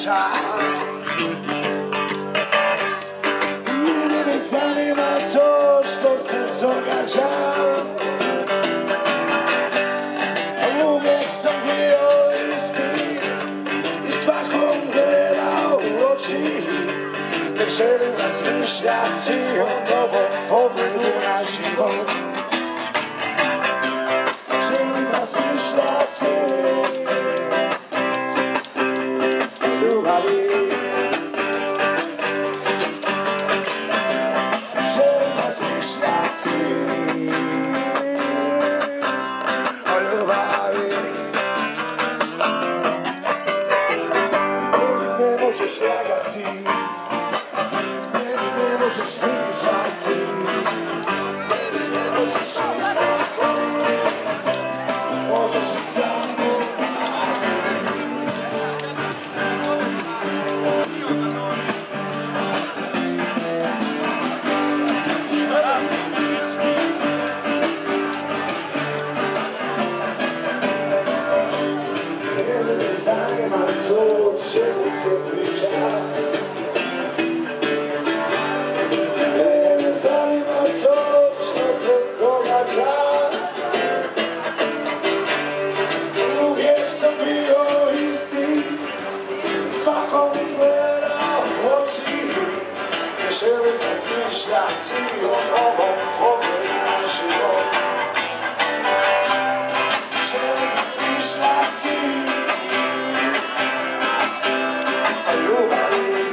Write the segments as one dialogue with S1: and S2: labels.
S1: żal. Mnie nie zanima coś, co sercu żal. Mówię sobie o istý i svakom gledal oči. Želim razmišljati o novom pogledu na život. Želim razmišljati o ljubavi. Želim razmišljati o ljubavi. Ne možeš lagati, ne možeš pričati, ne možeš možeš samo mene ne zanima to o čemu se priča. Uvijek sam bio isti, svakom gledao oči. Ne želim razmišljati o novom pogledu na život. Želim razmišljati o ljubavi.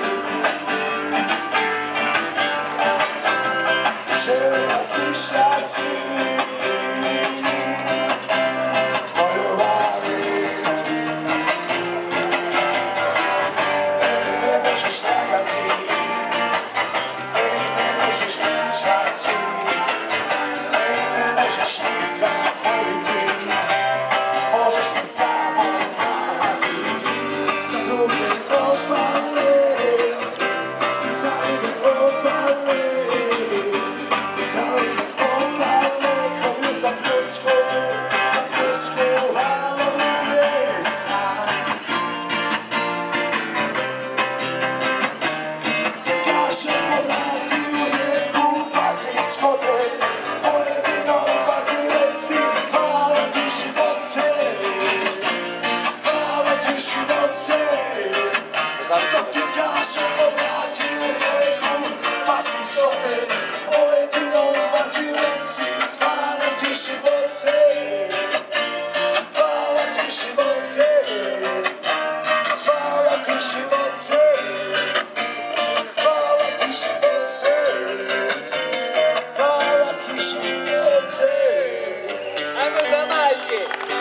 S1: Želim razmišljati o ljubavi. Ne možeš lagati, ne možeš pričati, ne možeš ni zavoliti, možeš me samo mahati. Za druge opale, za druge opale.
S2: Jamajki!